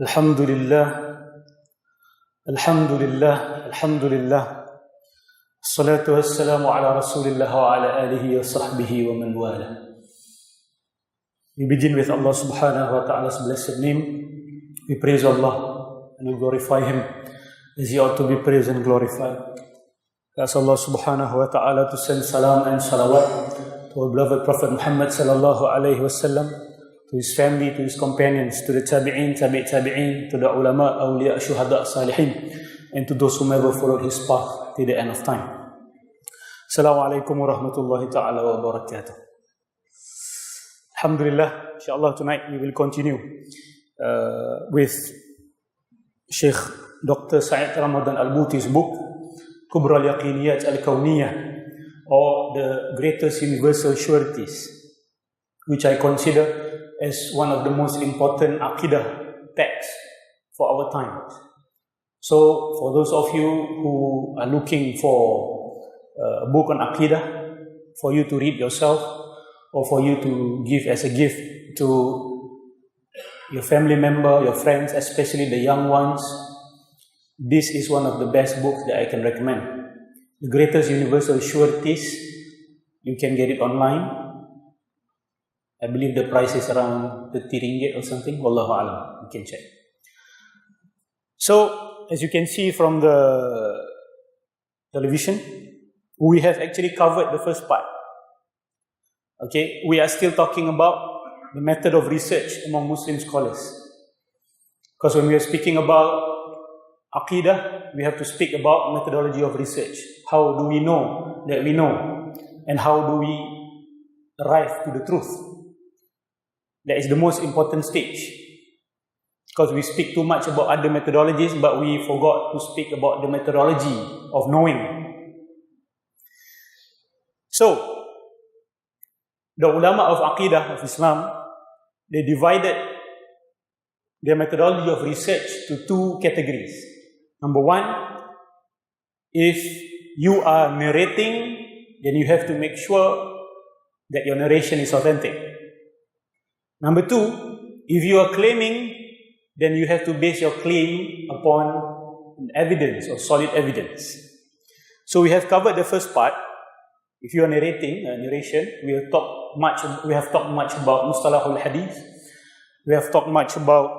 Alhamdulillah, Alhamdulillah, Alhamdulillah. Assalatu wassalamu ala Rasulillah wa ala alihi wa sahbihi wa man wala. We begin with Allah subhanahu wa ta'ala's blessed name. We praise Allah and we glorify Him as He ought to be praised and glorified. We ask Allah subhanahu wa ta'ala to send salam and salawat to our beloved Prophet Muhammad sallallahu alayhi wa sallam, to his family, to his companions, to the tabi'in, tabi'in, to the ulama, awliya, shuhada, salihin, and to those who ever followed his path till the end of time. Assalamu alaikum wa rahmatullahi ta'ala wa barakatuh. Alhamdulillah, insyaAllah tonight we will continue with Sheikh Dr. Said Ramadan Al-Buti's book, Kubra al-Yaqiniyat al-Kawniyah, or the Greatest Universal Sureties, which I consider as one of the most important Aqidah texts for our times. So, for those of you who are looking for a book on Aqidah, for you to read yourself, or for you to give as a gift to your family member, your friends, especially the young ones, this is one of the best books that I can recommend. The Greatest Universal Sureties, you can get it online. I believe the price is around 30 ringgit or something. Wallahu alam. You can check. So, as you can see from the television, we have actually covered the first part. Okay, we are still talking about the method of research among Muslim scholars. Because when we are speaking about Aqidah, we have to speak about methodology of research. How do we know that we know? And how do we arrive to the truth? That is the most important stage. Because we speak too much about other methodologies, but we forgot to speak about the methodology of knowing. So, the ulama of Aqidah of Islam, they divided their methodology of research to two categories. Number one, if you are narrating, then you have to make sure that your narration is authentic. Number two, if you are claiming, then you have to base your claim upon evidence or solid evidence. So we have covered the first part. If you are narrating, narration, we have talked much about Mustalahul Hadith. We have talked much about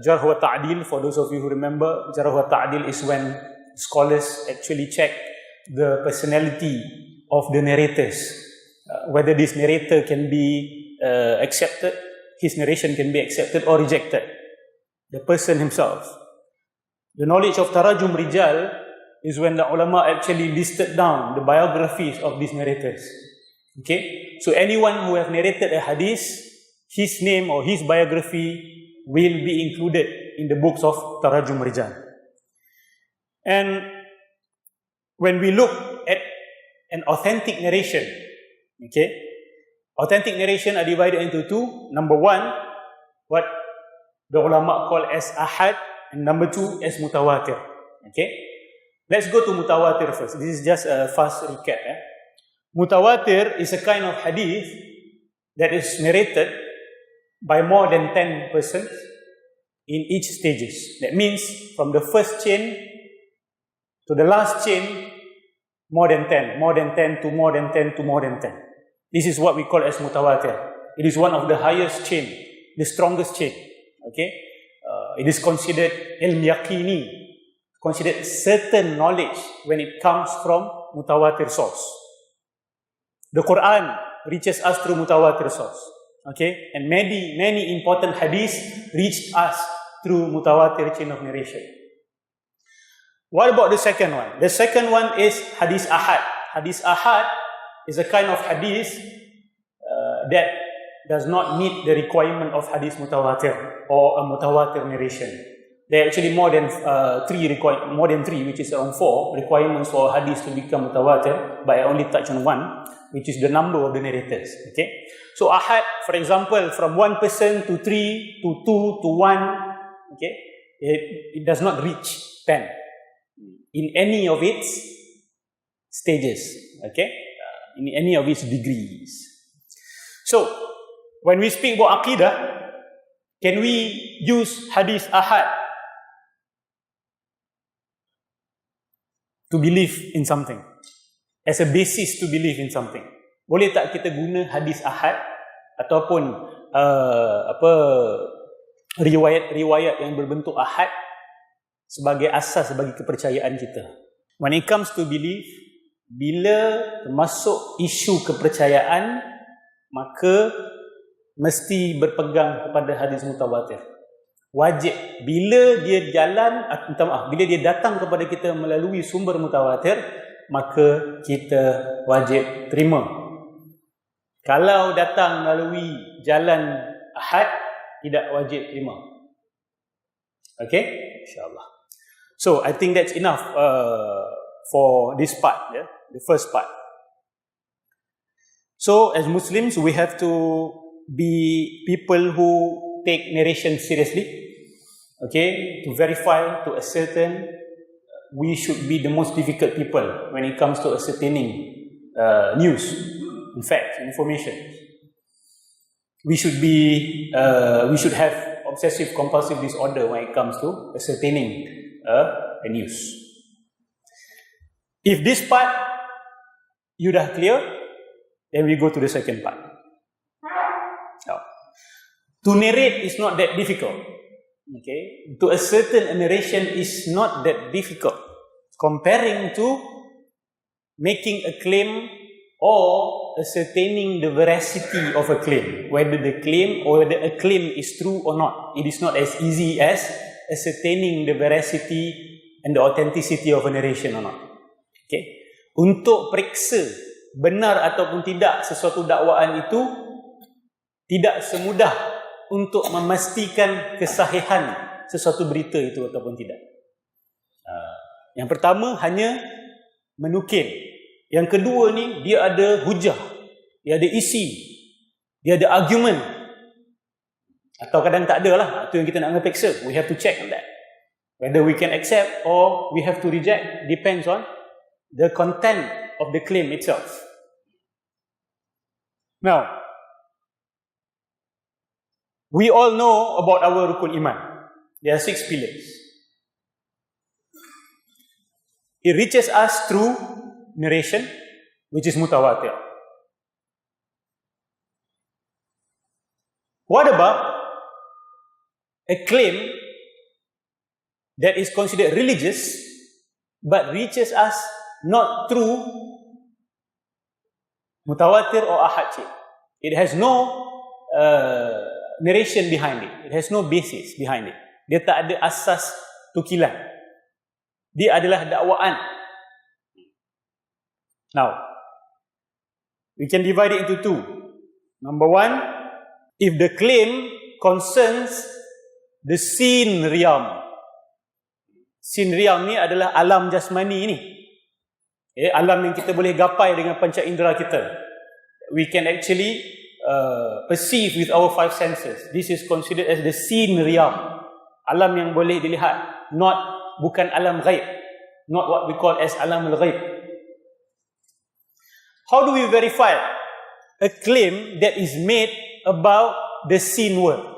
Jarh wa Ta'dil. For those of you who remember, Jarh wa Ta'dil is when scholars actually check the personality of the narrators, whether this narrator can be accepted, his narration can be accepted or rejected. The person himself. The knowledge of Tarajum Rijal is when the ulama actually listed down the biographies of these narrators. Okay? So anyone who have narrated a hadith, his name or his biography will be included in the books of Tarajum Rijal. And when we look at an authentic narration, okay, authentic narration are divided into two. Number one, what the ulama call as ahad, and number two as mutawatir. Okay, let's go to mutawatir first. This is just a fast recap. Mutawatir is a kind of hadith that is narrated by more than 10 persons in each stages. That means from the first chain to the last chain, more than 10 to more than 10 to more than 10. This is what we call as mutawatir. It is one of the highest chain, the strongest chain. Okay, it is considered ilm yaqini, considered certain knowledge when it comes from mutawatir source. The Quran reaches us through mutawatir source. Okay, and many important hadiths reached us through mutawatir chain of narration. What about the second one? The second one is hadith ahad. Hadith ahad is a kind of hadith that does not meet the requirement of hadith mutawatir or a mutawatir narration. There are actually more than three, which is around 4 requirements for a hadith to become mutawatir, but I only touch on one, which is the number of the narrators. Okay, so ahad, for example, from 1 person to 3 to 2 to 1, okay, it does not reach 10 in any of its stages. Okay, in any of its degrees. So, when we speak about Aqidah, Can we use hadis ahad to believe in something? As a basis to believe in something. Boleh tak kita guna hadis ahad ataupun riwayat-riwayat yang berbentuk ahad sebagai asas bagi kepercayaan kita? When it comes to belief, bila masuk isu kepercayaan, maka mesti berpegang kepada hadis mutawatir. Wajib. Bila dia bila dia datang kepada kita melalui sumber mutawatir, maka kita wajib terima. Kalau datang melalui jalan ahad, tidak wajib terima. Okay? InsyaAllah. So, I think that's enough for this part, the first part. So, as Muslims, we have to be people who take narration seriously. Okay? To verify, to ascertain, we should be the most difficult people when it comes to ascertaining news, in fact, information. We should have obsessive compulsive disorder when it comes to ascertaining a news. If this part you dah clear, then we go to the second part. Now, to narrate is not that difficult. Okay, to ascertain a narration is not that difficult comparing to making a claim or ascertaining the veracity of a claim, whether the claim or whether a claim is true or not. It is not as easy as ascertaining the veracity and the authenticity of a narration or not. Okay, untuk periksa benar ataupun tidak sesuatu dakwaan itu tidak semudah untuk memastikan kesahihan sesuatu berita itu ataupun tidak. Yang pertama hanya menukil. Yang kedua ni dia ada hujah, dia ada isi, dia ada argument. Atau kadang tak ada lah, itu yang kita nak periksa. We have to check on that. Whether we can accept or we have to reject depends on the content of the claim itself. Now, we all know about our rukun iman. There are 6 pillars. It reaches us through narration, which is mutawatir. What about a claim that is considered religious but reaches us not through mutawatir or ahad chain? It has no narration behind it. It has no basis behind it. Dia tak ada asas tukilan. Dia adalah dakwaan. Now, we can divide it into 2. Number 1, if the claim concerns the seen realm. Seen realm ni adalah alam jasmani ni. Alam yang kita boleh gapai dengan panca indera kita. We can actually perceive with our 5 senses. This is considered as the seen realm. Alam yang boleh dilihat, bukan alam ghaib, not what we call as alam al-ghaib. How do we verify a claim that is made about the seen world?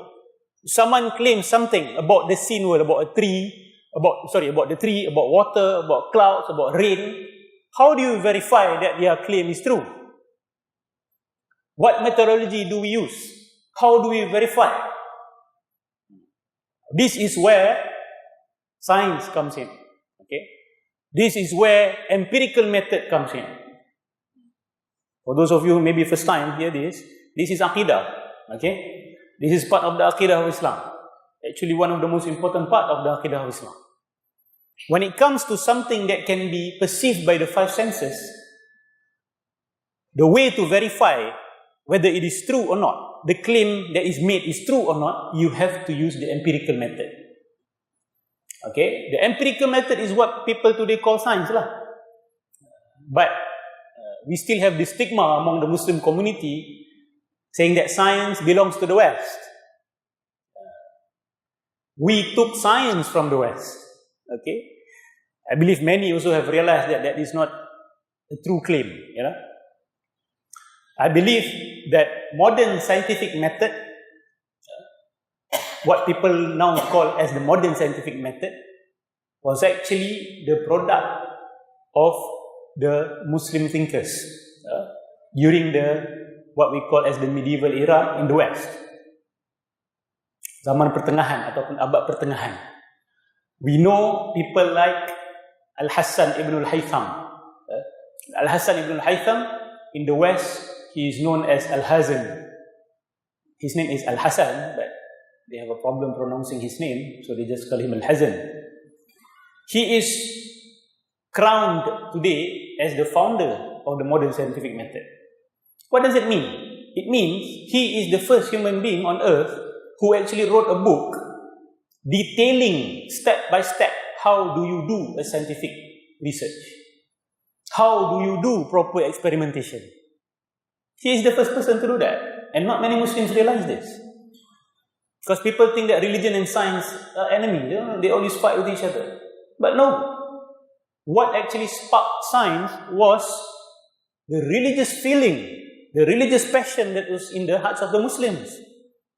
Someone claims something about the seen world, about the tree, about water, about clouds, about rain. How do you verify that their claim is true? What methodology do we use? How do we verify? This is where science comes in. Okay? This is where empirical method comes in. For those of you who maybe first time hear this is Aqidah. Okay? This is part of the Aqidah of Islam. Actually one of the most important part of the Aqidah of Islam. When it comes to something that can be perceived by the 5 senses, the way to verify whether it is true or not, the claim that is made is true or not, you have to use the empirical method. Okay? The empirical method is what people today call science lah. But we still have the stigma among the Muslim community saying that science belongs to the West. We took science from the West. Okay? I believe many also have realized that that is not a true claim. You know? I believe that modern scientific method what people now call as the modern scientific method, was actually the product of the Muslim thinkers during what we call as the medieval era in the West. Zaman pertengahan ataupun abad pertengahan. We know people like Al-Hassan ibn al-Haytham. Al-Hassan ibn al-Haytham, in the West, he is known as Al-Hazan. His name is Al-Hassan, but they have a problem pronouncing his name, so they just call him Al-Hazan. He is crowned today as the founder of the modern scientific method. What does it mean? It means he is the first human being on earth who actually wrote a book detailing step by step how do you do a scientific research. How do you do proper experimentation? He is the first person to do that. And not many Muslims realize this. Because people think that religion and science are enemies. They always fight with each other. But no. What actually sparked science was the religious feeling, the religious passion that was in the hearts of the Muslims.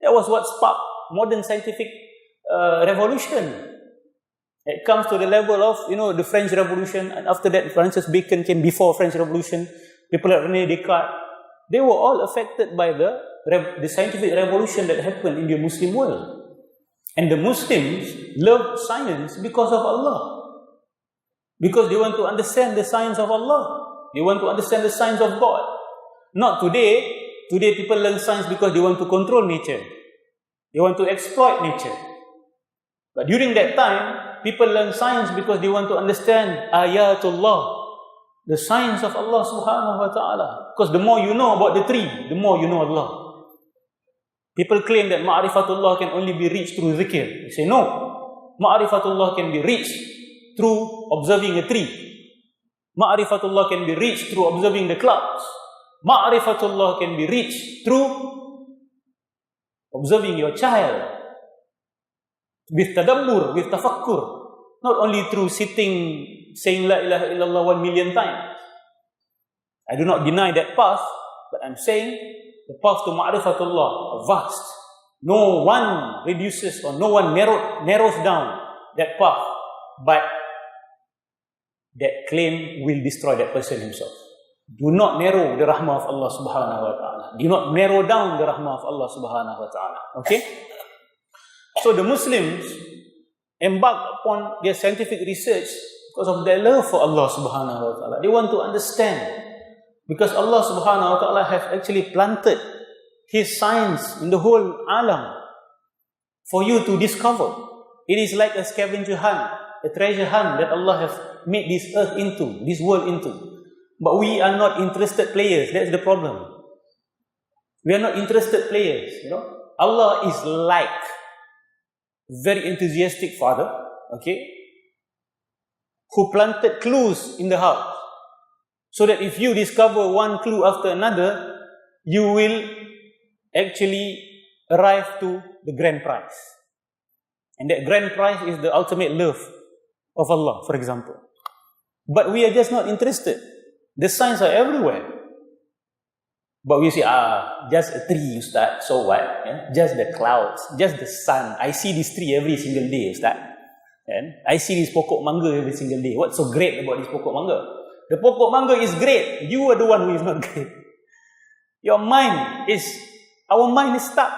That was what sparked modern scientific revolution. It comes to the level of, the French Revolution, and after that, Francis Bacon came before French Revolution. People like René Descartes, they were all affected by the scientific revolution that happened in the Muslim world. And the Muslims loved science because of Allah. Because they want to understand the science of Allah. They want to understand the science of God. Not today. Today people learn science because they want to control nature. They want to exploit nature. But during that time, people learn science because they want to understand ayatullah, the science of Allah subhanahu wa ta'ala. Because the more you know about the tree, the more you know Allah. People claim that ma'rifatullah can only be reached through zikr. They say no. Ma'rifatullah can be reached through observing a tree. Ma'rifatullah can be reached through observing the clouds. Ma'rifatullah can be reached through observing your child. With tadabbur, with tafakkur. Not only through sitting, saying La ilaha illallah 1 million times. I do not deny that path, but I'm saying the path to ma'rifatullah are vast. No one reduces or no one narrows down that path, but that claim will destroy that person himself. Do not narrow the rahmah of Allah subhanahu wa ta'ala. Do not narrow down the rahmah of Allah subhanahu wa ta'ala. Okay? So the Muslims embarked upon their scientific research because of their love for Allah subhanahu wa ta'ala. They want to understand. Because Allah subhanahu wa ta'ala has actually planted His science in the whole alam for you to discover. It is like a scavenger hunt, a treasure hunt that Allah has made this earth into, this world into. But we are not interested players. That's the problem. We are not interested players. Allah is like very enthusiastic father, okay, who planted clues in the house, so that if you discover one clue after another, you will actually arrive to the grand prize. And that grand prize is the ultimate love of Allah, for example. But we are just not interested. The signs are everywhere. But we say, just a tree, Ustaz, so what? Just the clouds, just the sun. I see this tree every single day, Ustaz. I see this pokok mangga every single day. What's so great about this pokok mangga? The pokok mangga is great. You are the one who is not great. Our mind is stuck.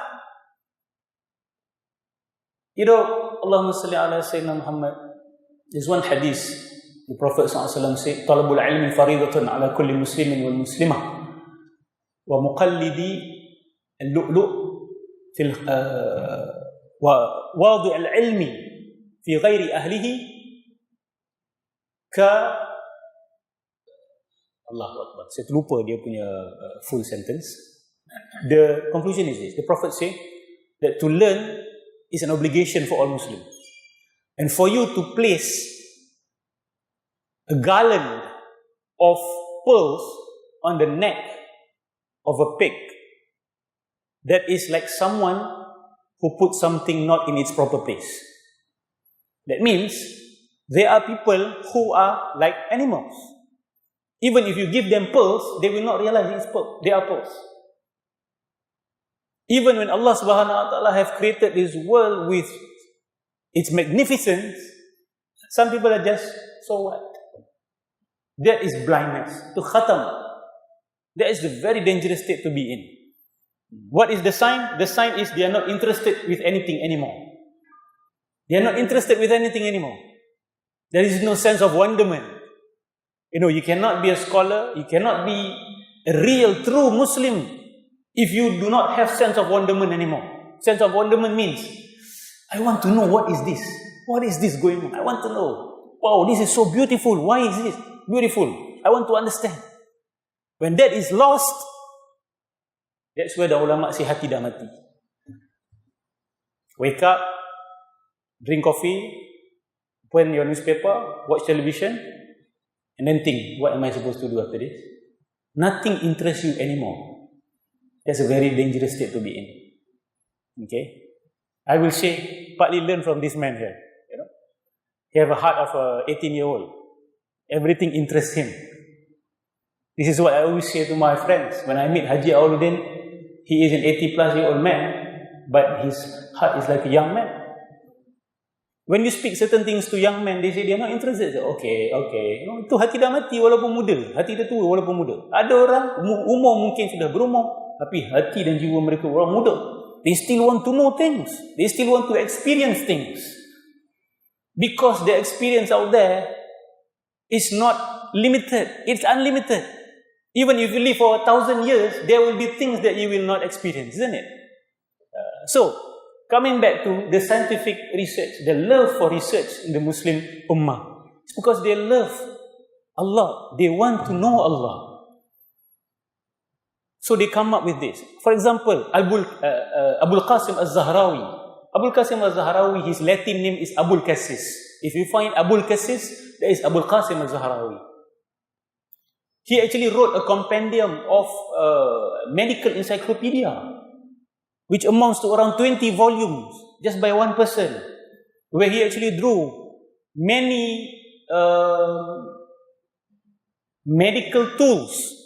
Allahumma salli ala Sayyidina Muhammad. There's one hadith. The Prophet ﷺ said, Talabul ilmi faridatun ala kulli muslimin wal muslimah. ومقلدي اللؤلؤ في وواضع العلم في غير أهله Allahu Akbar. Saya terlupa dia punya full sentence. The conclusion is this. The Prophet said that to learn is an obligation for all Muslims. And for you to place a garland of pearls on the neck of a pig, that is like someone who put something not in its proper place. That means there are people who are like animals. Even if you give them pearls, they will not realize it's pearls. They are pearls. Even when Allah subhanahu wa ta'ala have created this world with its magnificence, some people are just, so what? That is blindness. To khatam. That is the very dangerous state to be in. What is the sign? The sign is they are not interested with anything anymore. They are not interested with anything anymore. There is no sense of wonderment. You cannot be a scholar, you cannot be a real, true Muslim if you do not have sense of wonderment anymore. Sense of wonderment means, I want to know what is this? What is this going on? I want to know. Wow, this is so beautiful. Why is this beautiful? I want to understand. When that is lost, that's where the ulama say hati dah mati. Wake up, drink coffee, open your newspaper, watch television, and then think, what am I supposed to do after this? Nothing interests you anymore. That's a very dangerous state to be in. Okay? I will say, partly learn from this man here. He have a heart of a 18-year-old. Everything interests him. This is what I always say to my friends. When I meet Haji Auluddin, he is an 80-plus-year-old man, but his heart is like a young man. When you speak certain things to young men, they say they are not interested. Okay. Itu hati dah mati walaupun muda. Hati dah tua walaupun muda. Ada orang, umur mungkin sudah berumur, tapi hati dan jiwa mereka orang muda. They still want to know things. They still want to experience things. Because the experience out there is not limited. It's unlimited. Even if you live for 1,000 years, there will be things that you will not experience, isn't it? So, coming back to the scientific research, the love for research in the Muslim Ummah, it's because they love Allah. They want to know Allah. So they come up with this. For example, Abul Qasim al-Zahrawi. Abul Qasim al-Zahrawi, his Latin name is Abul Qasis. If you find Abul Qasis, there is Abul Qasim al-Zahrawi. He actually wrote a compendium of medical encyclopedia, which amounts to around 20 volumes, just by one person, where he actually drew many medical tools,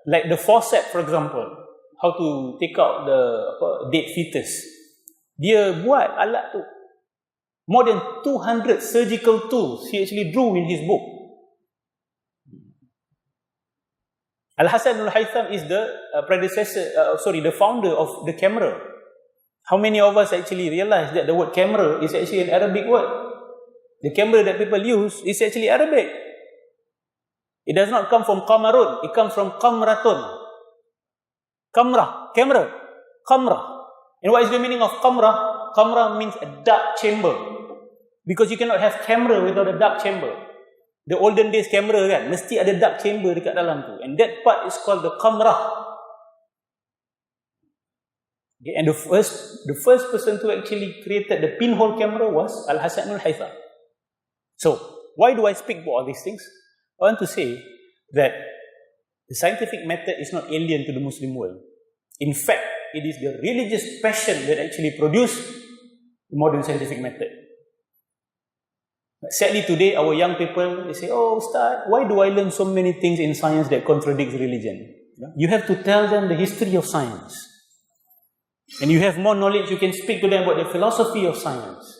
like the forceps, for example, how to take out the dead fetus. Dia buat alat tu. More than 200 surgical tools he actually drew in his book. Al-Hasan al-Haytham is the the founder of the camera. How many of us actually realize that the word camera is actually an Arabic word? The camera that people use is actually Arabic. It does not come from qamarun, it comes from qamratun. Camera. Qamra. And what is the meaning of qamra? Qamra means a dark chamber. Because you cannot have camera without a dark chamber. The olden days camera kan, mesti ada dark chamber dekat dalam tu. And that part is called the qamrah. Okay, and the first person to actually created the pinhole camera was Al-Hasan al-Haytham. So, why do I speak about all these things? I want to say that the scientific method is not alien to the Muslim world. In fact, it is the religious passion that actually produced the modern scientific method. But sadly today, our young people, they say, oh Ustaz, why do I learn so many things in science that contradicts religion? You have to tell them the history of science. And you have more knowledge, you can speak to them about the philosophy of science.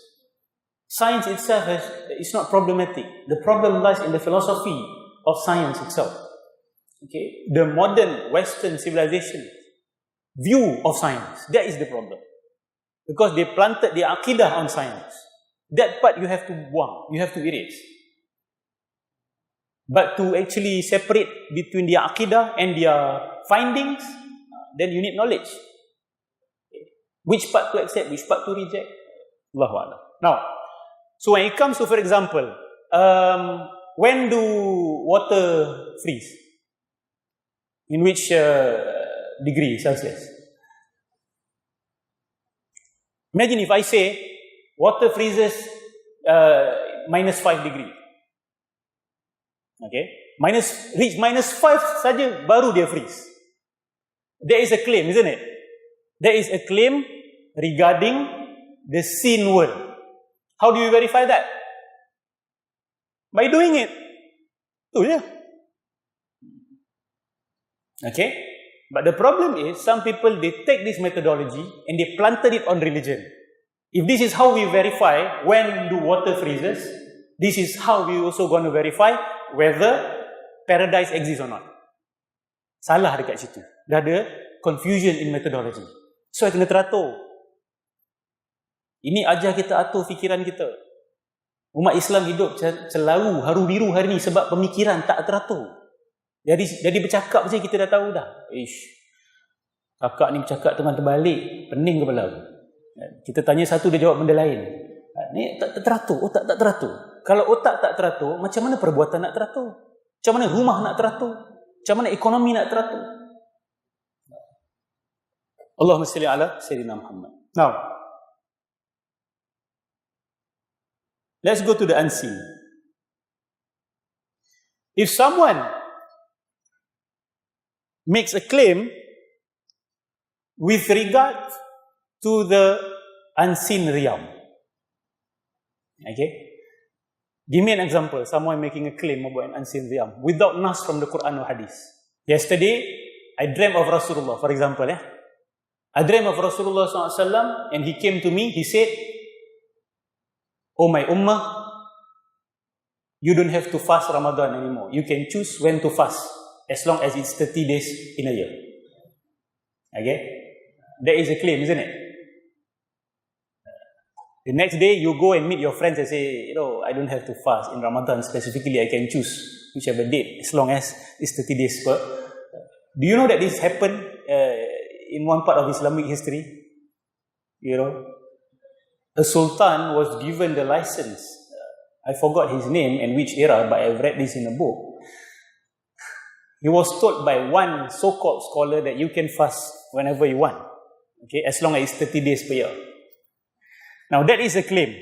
Science itself is not problematic. The problem lies in the philosophy of science itself. Okay? The modern Western civilization view of science, that is the problem. Because they planted their aqidah on science. That part you have to buang, you have to erase. But to actually separate between their aqidah and their findings, then you need knowledge. Which part to accept, which part to reject. Allahu A'lam. Now, so when it comes to, for example, when do water freeze? In which degree Celsius? Imagine if I say water freezes -5 degree. Okay? Reach -5 saja baru dia freeze. There is a claim, isn't it? There is a claim regarding the seen world. How do you verify that? By doing it. Tu je. Okay? But the problem is, some people, they take this methodology and they planted it on religion. If this is how we verify when the water freezes, this is how we also going to verify whether paradise exists or not. Salah dekat situ. Dah ada confusion in methodology. So, kena teratur. Ini ajar kita atur fikiran kita. Umat Islam hidup selalu haru biru hari ni sebab pemikiran tak teratur. Jadi bercakap saja kita dah tahu dah. Kakak ni bercakap tengah terbalik, pening kepala. Kita tanya satu, dia jawab benda lain. Ni tak teratur, otak tak teratur. Kalau otak tak teratur, macam mana perbuatan nak teratur? Macam mana rumah nak teratur? Macam mana ekonomi nak teratur? Allahumma salli ala Saidina Muhammad. Now, let's go to the unseen. If someone makes a claim with regard to the unseen realm. Okay? Give me an example. Someone making a claim about an unseen realm without nas from the Quran or Hadith. Yesterday, I dreamt of Rasulullah, for example. I dreamt of Rasulullah SAW and he came to me, he said, "Oh my ummah, you don't have to fast Ramadan anymore. You can choose when to fast. As long as it's 30 days in a year." Okay? That is a claim, isn't it? The next day, you go and meet your friends and say, I don't have to fast. In Ramadan specifically, I can choose whichever date, as long as it's 30 days per. Do you know that this happened in one part of Islamic history? A sultan was given the license. I forgot his name and which era, but I've read this in a book. He was told by one so-called scholar that you can fast whenever you want, okay, as long as it's 30 days per year. Now that is a claim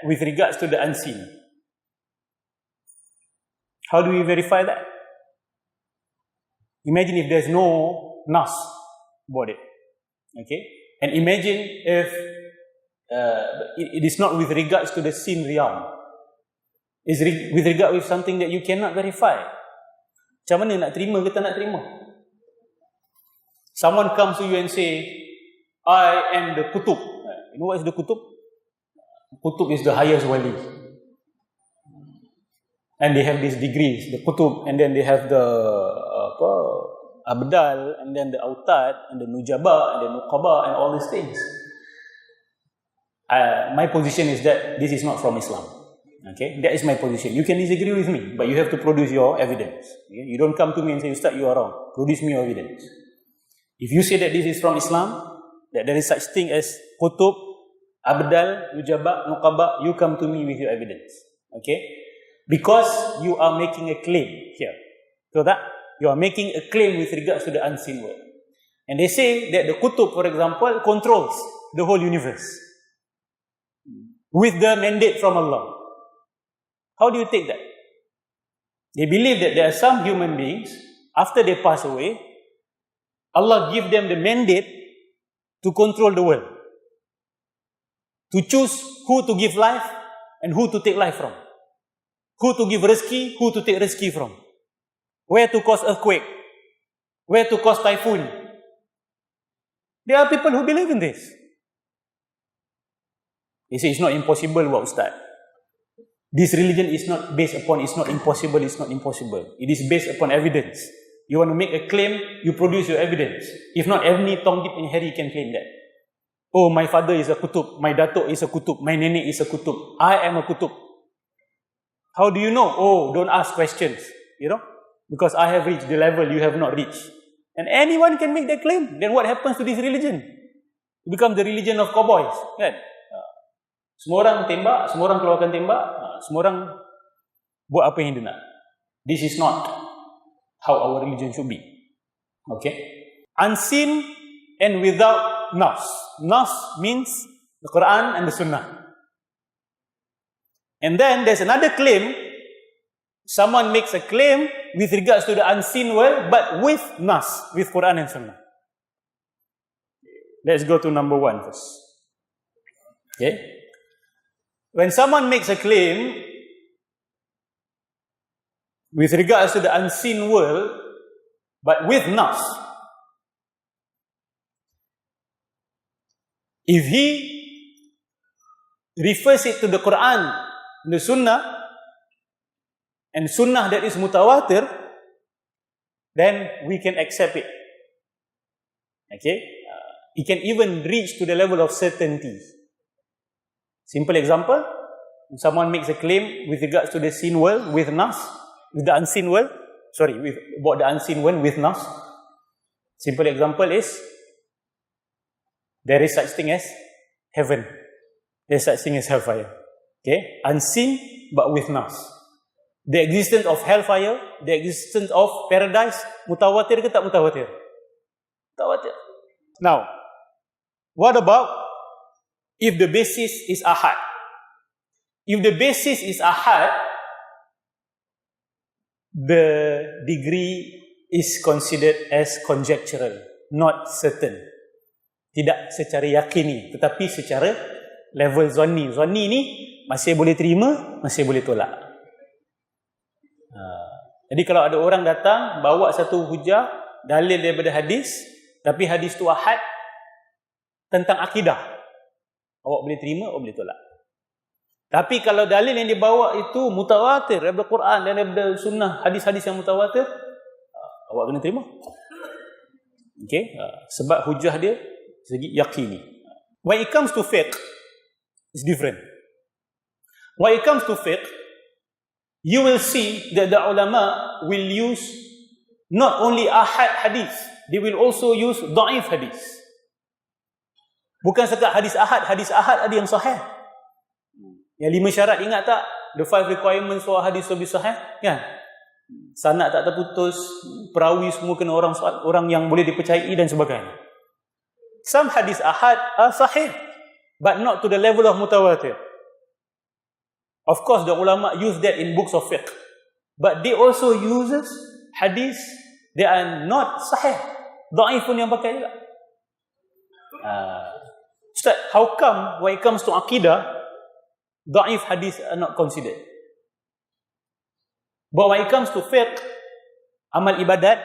with regards to the unseen. How do we verify that? Imagine if there's no nas about it, okay, and imagine if it is not with regards to the seen realm. It's with regard with something that you cannot verify. Macam mana nak terima ke tak nak terima? Someone comes to you and say, I am the Kutub. You know what is the Kutub? Kutub is the highest wali. And they have these degrees, the Kutub, and then they have the Abdal, and then the Autad, and the Nujaba, and the Nuqaba, and all these things. My position is that this is not from Islam. Okay, that is my position. You can disagree with me, but you have to produce your evidence. Okay? You don't come to me and say, Ustaz, you are wrong. Produce me your evidence. If you say that this is from Islam, that there is such thing as Kutub, Abdal, Nujaba, Nuqaba, you come to me with your evidence. Okay? Because you are making a claim here. So that you are making a claim with regards to the unseen world. And they say that the Kutub, for example, controls the whole universe with the mandate from Allah. How do you take that? They believe that there are some human beings, after they pass away, Allah give them the mandate to control the world. To choose who to give life and who to take life from. Who to give rizki, who to take rizki from. Where to cause earthquake. Where to cause typhoon. There are people who believe in this. They say it's not impossible, what Ustaz? This religion is not based upon, it's not impossible, it's not impossible. It is based upon evidence. You want to make a claim, you produce your evidence. If not, any Tom, Dick and Harry can claim that. Oh, my father is a Kutub, my datuk is a Kutub, my nenek is a Kutub, I am a Kutub. How do you know? Oh, don't ask questions, because I have reached the level you have not reached. And anyone can make that claim. Then what happens to this religion? It becomes the religion of cowboys, kan? Semua orang tembak, semua orang keluarkan tembak, semua orang buat apa yang dia nak. This is not how our religion should be. Okay? Unseen and without nas. Nas means the Quran and the Sunnah. And then there's another claim. Someone makes a claim with regards to the unseen world, but with nas, with Quran and Sunnah. Let's go to number 1 first. Okay? When someone makes a claim with regards to the unseen world, but with nas, If he refers it to the Quran, the Sunnah, and Sunnah that is mutawatir, then we can accept it. Okay? It can even reach to the level of certainty. Simple example, if someone makes a claim with regards to the seen world with Nas, with the unseen world, about the unseen world with Nas. Simple example is, there is such thing as heaven. There is such thing as hellfire. Okay? Unseen, but with Nas. The existence of hellfire, the existence of paradise, mutawatir ke tak mutawatir? Mutawatir. Now, what about if the basis is ahad? If the basis is ahad, the degree is considered as conjectural, not certain. Tidak secara yakini, tetapi secara level zanni. Zanni ni masih boleh terima, masih boleh tolak. Jadi kalau ada orang datang bawa satu hujah dalil daripada hadis, tapi hadis tu ahad tentang akidah, awak boleh terima, awak boleh tolak. Tapi kalau dalil yang dibawa itu mutawatir daripada Quran dan daripada sunnah, hadis-hadis yang mutawatir, awak kena terima. Okay? Sebab hujah dia segi yakini. When it comes to fiqh, it's different. When it comes to fiqh, you will see that the ulama will use not only ahad hadis, they will also use da'if hadis. Bukan sekadar hadis ahad ada yang sahih. Yang 5 syarat, ingat tak? The 5 requirements for hadis to be sahih, kan? Sanad tak terputus, perawi semua kena orang yang boleh dipercayai dan sebagainya. Some hadis ahad are sahih, but not to the level of mutawatir. Of course, the ulama use that in books of fiqh, but they also uses hadis that are not sahih. Dhaif pun yang pakai juga. Ustaz, how come when it comes to akidah, dhaif hadis are not considered? But when it comes to fiqh, amal ibadat,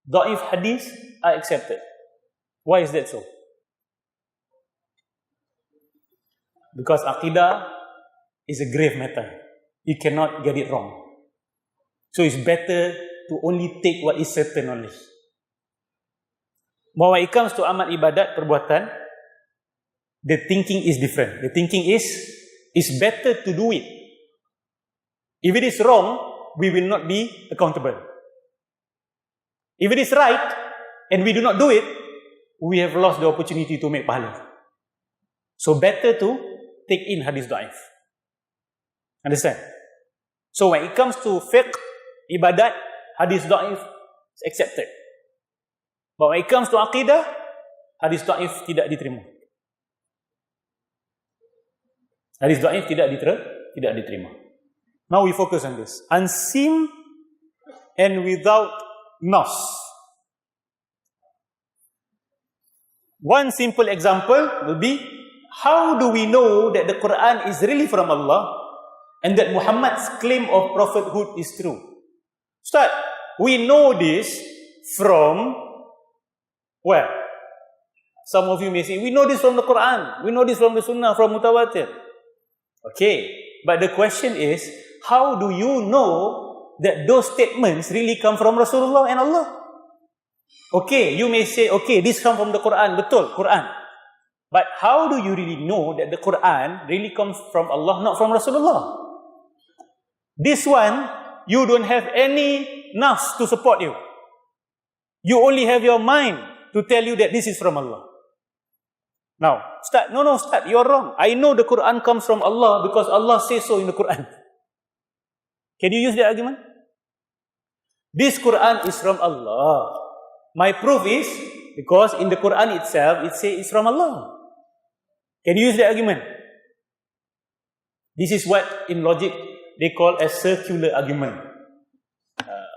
dhaif hadis are accepted. Why is that so? Because akidah is a grave matter. You cannot get it wrong. So it's better to only take what is certain only. But when it comes to amal ibadat, perbuatan, the thinking is different. The thinking is, it's better to do it. If it is wrong, we will not be accountable. If it is right, and we do not do it, we have lost the opportunity to make pahala. So better to take in hadis da'if. Understand? So when it comes to fiqh, ibadat, hadis da'if is accepted. But when it comes to aqidah, hadis da'if tidak diterima. Hadis da'if tidak diterima. Now we focus on this. Unseen and without nas. One simple example will be, how do we know that the Quran is really from Allah and that Muhammad's claim of prophethood is true? Ustaz, we know this from where? Some of you may say, we know this from the Quran, we know this from the Sunnah, from Mutawatir. Okay, but the question is, how do you know that those statements really come from Rasulullah and Allah? Okay, you may say, okay, this comes from the Quran, betul, Quran. But how do you really know that the Quran really comes from Allah, not from Rasulullah? This one, you don't have any nas to support you. You only have your mind to tell you that this is from Allah. Now, Ustaz, no, Ustaz, you're wrong. I know the Quran comes from Allah because Allah says so in the Quran. Can you use that argument? This Quran is from Allah. My proof is, because in the Quran itself, it says it's from Allah. Can you use that argument? This is what, in logic, they call a circular argument.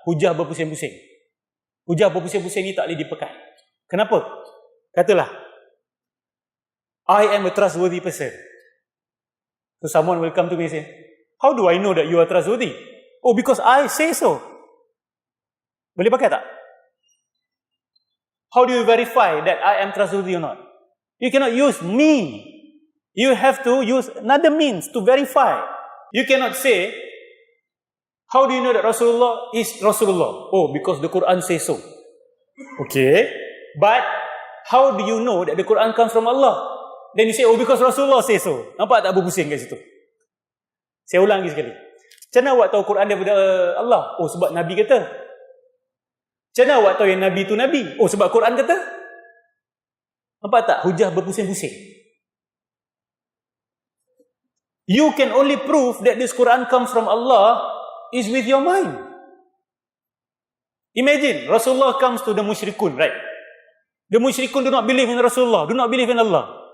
Hujah berpusing-pusing. Hujah berpusing-pusing ni tak boleh dipakai. Kenapa? Katalah, I am a trustworthy person. So someone will come to me and say, how do I know that you are trustworthy? Oh, because I say so. Boleh pakai tak? How do you verify that I am trustworthy or not? You cannot use me. You have to use another means to verify. You cannot say, how do you know that Rasulullah is Rasulullah? Oh, because the Quran says so. Okay. But how do you know that the Quran comes from Allah? Then you say, oh, because Rasulullah says so. Nampak tak berpusing kat situ? Saya ulang lagi sekali. Macam mana awak tahu Quran daripada Allah? Oh, sebab Nabi kata. Macam mana awak tahu yang Nabi itu Nabi? Oh, sebab Quran kata. Nampak tak? Hujah berpusing-pusing. You can only prove that this Quran comes from Allah is with your mind. Imagine, Rasulullah comes to the musyrikun, right? The musyrikun do not believe in Rasulullah, do not believe in Allah.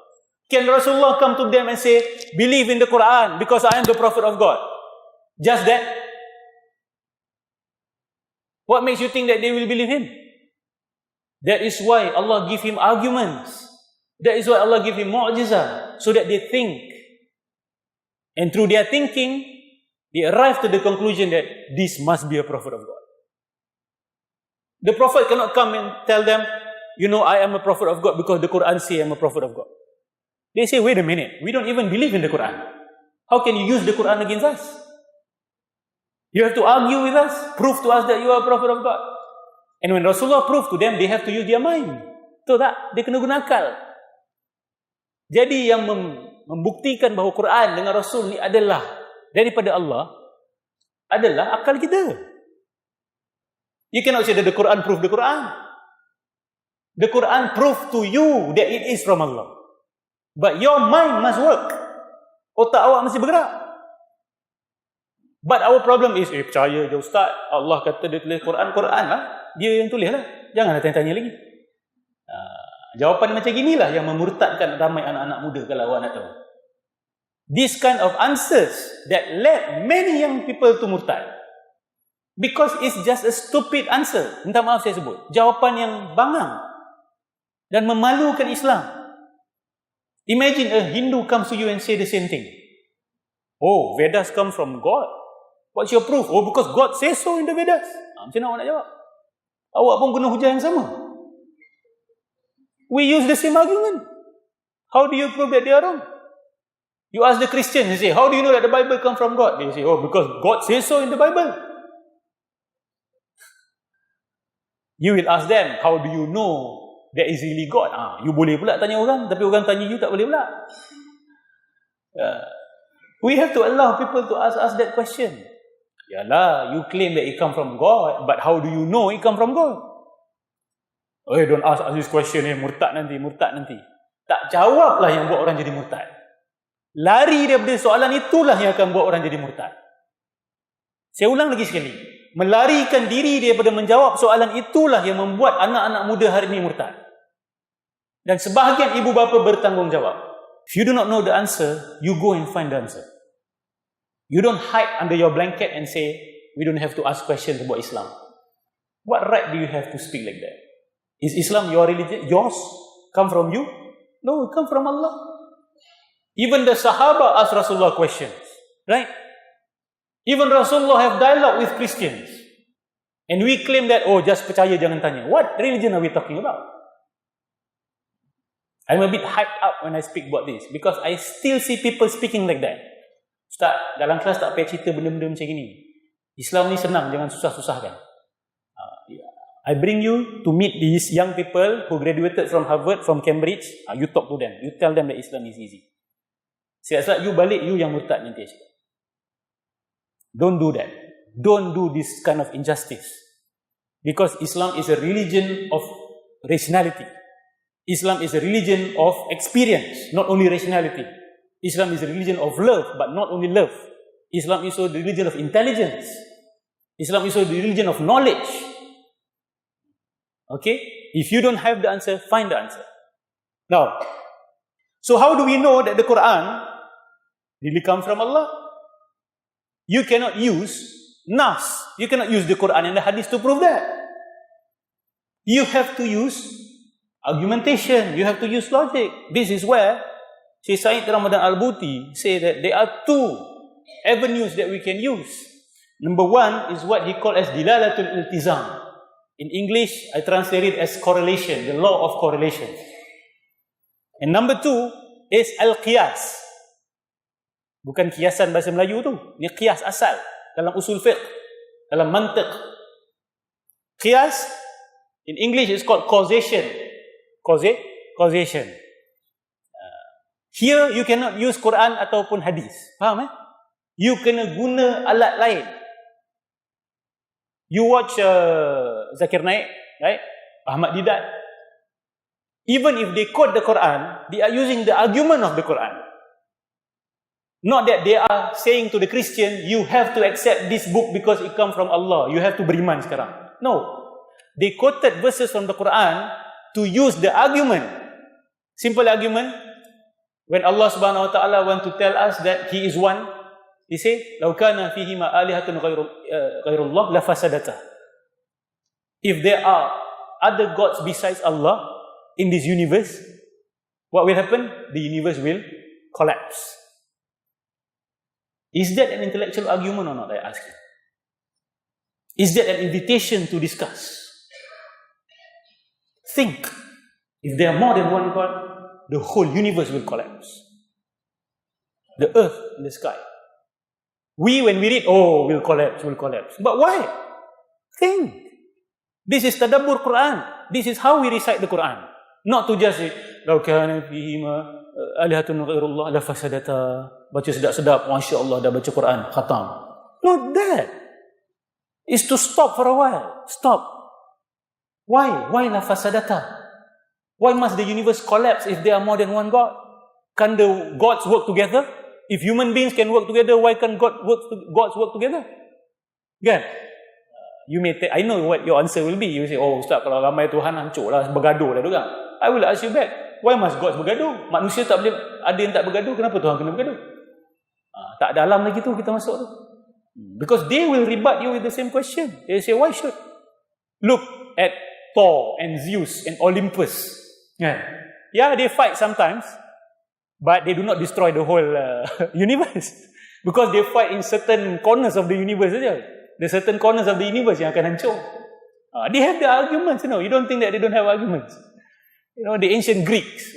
Can Rasulullah come to them and say, believe in the Quran because I am the prophet of God? Just that? What makes you think that they will believe him? That is why Allah give him arguments. That is why Allah give him mu'jizah, so that they think. And through their thinking, they arrive to the conclusion that this must be a prophet of God. The prophet cannot come and tell them, you know, I am a prophet of God because the Quran says I am a prophet of God. They say, wait a minute, we don't even believe in the Quran. How can you use the Quran against us? You have to argue with us, prove to us that you are a prophet of God. And when Rasulullah proved to them, they have to use their mind. Betul tak? Dia kena guna akal. Jadi yang membuktikan bahawa Quran dengan Rasul ni adalah daripada Allah, adalah akal kita. You cannot say that the Quran prove the Quran. The Quran prove to you that it is from Allah. But your mind must work. Otak awak mesti bergerak. But our problem is, percaya je Ustaz, Allah kata dia tulis Quran, Quran lah. Dia yang tulis lah. Janganlah tanya-tanya lagi. Jawapan macam inilah yang memurtadkan ramai anak-anak muda, kalau awak nak tahu. This kind of answers that led many young people to murtad. Because it's just a stupid answer. Minta maaf saya sebut. Jawapan yang bangang dan memalukan Islam. Imagine a Hindu comes to you and say the same thing. Oh, Vedas come from God. What's your proof? Oh, because God says so in the Vedas. Macam mana awak nak jawab? Awak pun guna hujah yang sama. We use the same argument. How do you prove that they are wrong? You ask the Christians, they say, how do you know that the Bible comes from God? They say, oh, because God says so in the Bible. You will ask them, how do you know that is really God? You boleh pula tanya orang, tapi orang tanya you tak boleh pula. We have to allow people to ask us that question. Yalah, you claim that it come from God, but how do you know it come from God? Oh, don't ask this question, murtad nanti. Tak jawablah yang buat orang jadi murtad. Lari daripada soalan itulah yang akan buat orang jadi murtad. Saya ulang lagi sekali. Melarikan diri daripada menjawab soalan itulah yang membuat anak-anak muda hari ini murtad. Dan sebahagian ibu bapa bertanggungjawab. If you do not know the answer, you go and find the answer. You don't hide under your blanket and say, we don't have to ask questions about Islam. What right do you have to speak like that? Is Islam your religion? Yours? Come from you? No, it come from Allah. Even the Sahaba asked Rasulullah questions. Right? Even Rasulullah have dialogue with Christians. And we claim that, oh, just percaya, jangan tanya. What religion are we talking about? I'm a bit hyped up when I speak about this. Because I still see people speaking like that. Ustaz, dalam kelas tak payah cerita benda-benda macam ini. Islam ni senang, jangan susah-susahkan. I bring you to meet these young people who graduated from Harvard, from Cambridge. You talk to them. You tell them that Islam is easy. Siap-siap you balik, you yang murtad nanti. Don't do that. Don't do this kind of injustice. Because Islam is a religion of rationality. Islam is a religion of experience, not only rationality. Islam is a religion of love, but not only love. Islam is also the religion of intelligence. Islam is also the religion of knowledge. Okay? If you don't have the answer, find the answer. Now, so how do we know that the Quran really comes from Allah? You cannot use nas. You cannot use the Quran and the Hadith to prove that. You have to use argumentation. You have to use logic. This is where Syekh Said Ramadan Al-Buti say that there are two avenues that we can use. Number one is what he called as dilalatul iltizam. In English, I translate it as correlation, the law of correlation. And number 2 is al-qiyas. Bukan kiasan bahasa Melayu tu. Ni qiyas asal dalam usul fiqh, dalam mantiq. Qiyas in English is called causation. Causation. Here you cannot use Quran ataupun hadis. Faham You kena guna alat lain. You watch Zakir Naik, right? Ahmad Didat. Even if they quote the Quran, they are using the argument of the Quran. Not that they are saying to the Christian, you have to accept this book because it comes from Allah. You have to beriman sekarang. No. They quoted verses from the Quran to use the argument. Simple argument. When Allah subhanahu wa ta'ala want to tell us that He is one, He say, لَوْ كَانَ فِيهِمَا آلِهَةٌ غَيْرُ اللَّهِ لَفَسَدَتَا. If there are other gods besides Allah in this universe, what will happen? The universe will collapse. Is that an intellectual argument or not, I ask you? Is that an invitation to discuss? Think. If there are more than one God, the whole universe will collapse. The earth and the sky. When we read, will collapse. But why? Think. This is tadabbur Quran. This is how we recite the Quran. Not to just say, لَوْ كَانَ فِيهِمَا آلِهَةٌ غَيْرُ اللَّهِ لَفَسَدَتَا. Baca sedap-sedap, Masya Allah, dah baca Quran, khatam. Not that. It's to stop for a while. Stop. Why? Why lafasadatta? Why must the universe collapse if there are more than one God? Can the gods work together? If human beings can work together, why can't gods work together? Kan? You may I know what your answer will be. You say, Ustaz, kalau ramai Tuhan hancur lah, bergaduh lah diorang. I will ask you back. Why must gods bergaduh? Manusia tak boleh, ada yang tak bergaduh, kenapa Tuhan kena bergaduh? Tak dalam lagi tu kita masuk tu. Because they will rebut you with the same question. They say, why should? Look at Thor and Zeus and Olympus. Yeah, they fight sometimes, but they do not destroy the whole universe. Because they fight in certain corners of the universe saja. The certain corners of the universe yang akan hancur. They have their arguments, You don't think that they don't have arguments. The ancient Greeks,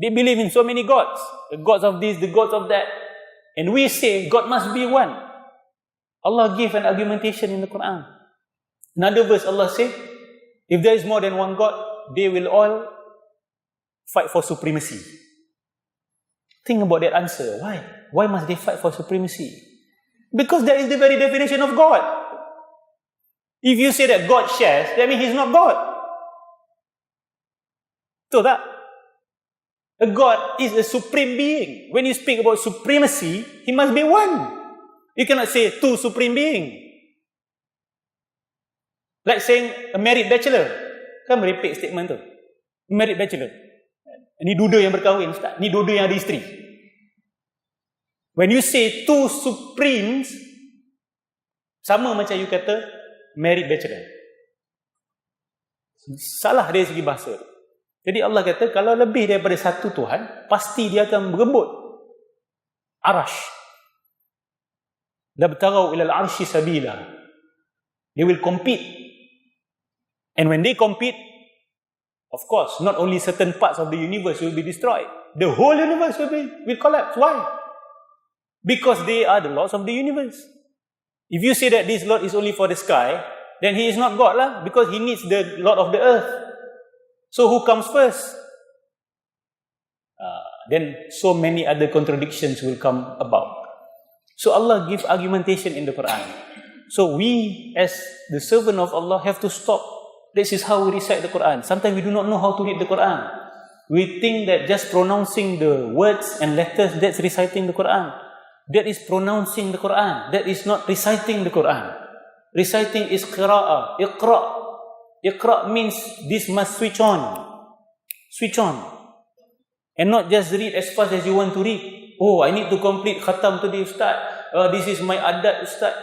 they believe in so many gods. The gods of this, the gods of that. And we say, God must be one. Allah gave an argumentation in the Quran. Another verse, Allah said, if there is more than one God, they will all fight for supremacy. Think about that answer. Why? Why must they fight for supremacy? Because that is the very definition of God. If you say that God shares, that means He's not God. Betul tak? A God is a supreme being. When you speak about supremacy, He must be one. You cannot say two supreme being. Like saying a married bachelor. Kan merepek statement tu. Married bachelor. Ni duda yang berkahwin, Ustaz. Ni duda yang ada isteri. When you say two supremes, sama macam you kata married bachelor. Salah dari segi bahasa. Jadi Allah kata, kalau lebih daripada satu Tuhan, pasti dia akan berebut arash. Labtarau ilal arshi sabila. They will compete. And when they compete, of course, not only certain parts of the universe will be destroyed. The whole universe will collapse. Why? Because they are the lords of the universe. If you say that this Lord is only for the sky, then He is not God lah, because He needs the Lord of the earth. So who comes first? Then so many other contradictions will come about. So Allah gives argumentation in the Quran. So we as the servant of Allah have to stop. This is how we recite the Quran. Sometimes we do not know how to read the Quran. We think that just pronouncing the words and letters, that's reciting the Quran. That is pronouncing the Quran. That is not reciting the Quran. Reciting is qira'ah. Iqra'. Iqra' means this must switch on. Switch on. And not just read as fast as you want to read. I need to complete khatam today, Ustaz. This is my adat, Ustaz.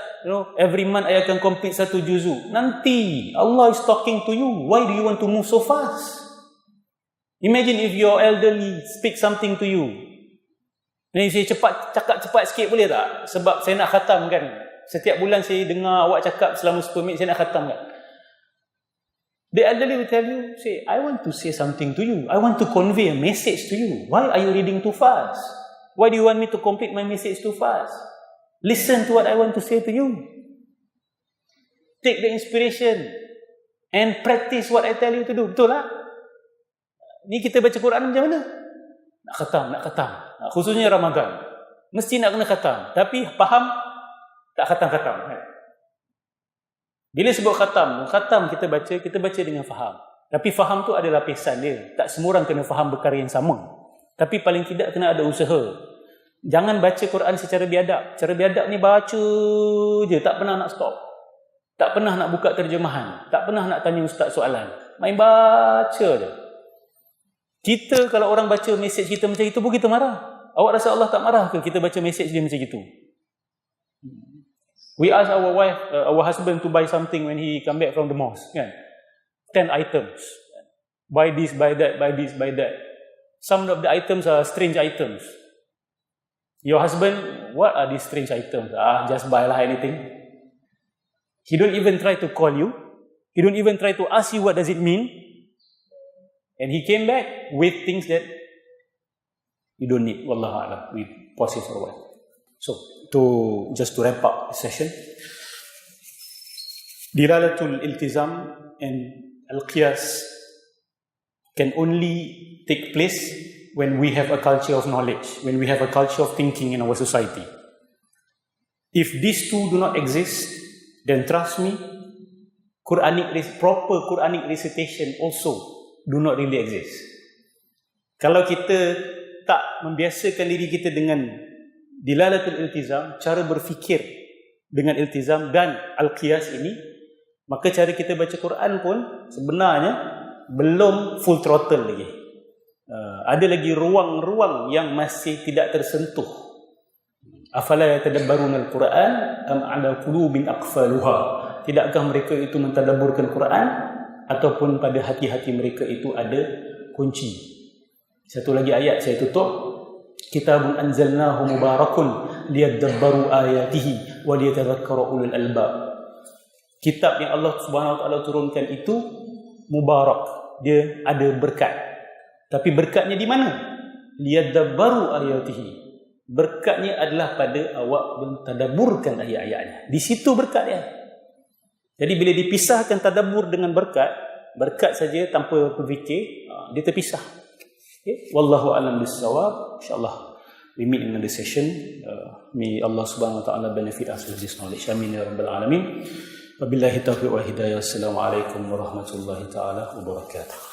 Every month I akan complete satu juzu. Nanti Allah is talking to you. Why do you want to move so fast? Imagine if your elderly speak something to you. Then you say, cakap cepat sikit boleh tak? Sebab saya nak khatam kan. Setiap bulan saya dengar awak cakap selama 10 minit, saya nak khatam kan. The elderly will tell you, say, I want to say something to you. I want to convey a message to you. Why are you reading too fast? Why do you want me to complete my message too fast? Listen to what I want to say to you. Take the inspiration and practice what I tell you to do. Betul tak? Ni kita baca Quran macam mana? Nak khatam. Khususnya Ramadan. Mesti nak kena khatam. Tapi faham, tak khatam-khatam. Bila sebut khatam kita baca dengan faham. Tapi faham tu ada lapisan dia. Tak semua orang kena faham perkara yang sama. Tapi paling tidak kena ada usaha. Jangan baca Quran secara biadab. Cara biadab ni baca je, tak pernah nak stop. Tak pernah nak buka terjemahan. Tak pernah nak tanya ustaz soalan. Main baca je. Kita kalau orang baca mesej kita macam itu pun kita marah. Awak rasa Allah tak marah ke kita baca mesej dia macam itu? We ask our husband to buy something when he come back from the mosque, kan? 10 items. Buy this, buy that, buy this, buy that. Some of the items are strange items. Your husband, what are these strange items? Just buy lah anything. He don't even try to call you. He don't even try to ask you what does it mean. And he came back with things that you don't need. Wallahu a'lam. We pause it for a while. So, just to wrap up the session, Dilalatul Iltizam and Al-Qiyas can only take place when we have a culture of knowledge, when we have a culture of thinking in our society. If these two do not exist, then trust me, proper Quranic recitation also do not really exist. Kalau kita tak membiasakan diri kita dengan Dilalatul Iltizam, cara berfikir dengan iltizam dan Al-Qiyas ini, maka cara kita baca Quran pun sebenarnya belum full throttle lagi. Ada lagi ruang-ruang yang masih tidak tersentuh. Afala yatadabbaruna al-Quran am ala qulubin aqfaluha. Tidakkah mereka itu mentadabburkan Quran ataupun pada hati-hati mereka itu ada kunci. Satu lagi ayat saya tutup. Kitabun anzalnahu mubarakun liyadabbaru ayatihi wa liyatadhakkara ulul albab. Kitab yang Allah Subhanahu wa taala turunkan itu mubarak, dia ada berkat. Tapi berkatnya di mana? Liyadabbaru ayatihi. Berkatnya adalah pada awak mentadabburkan ayat-ayatnya. Di situ berkatnya. Jadi bila dipisahkan tadabbur dengan berkat saja tanpa berfikir, dia terpisah. Okay. Wallahu a'lam bis-shawab. InsyaAllah we meet in another session. May Allah Subhanahu wa taala benefit us with this knowledge. Amin ya rabbal alamin. Wabillahi taufiq wal hidayah. Assalamualaikum warahmatullahi taala wabarakatuh.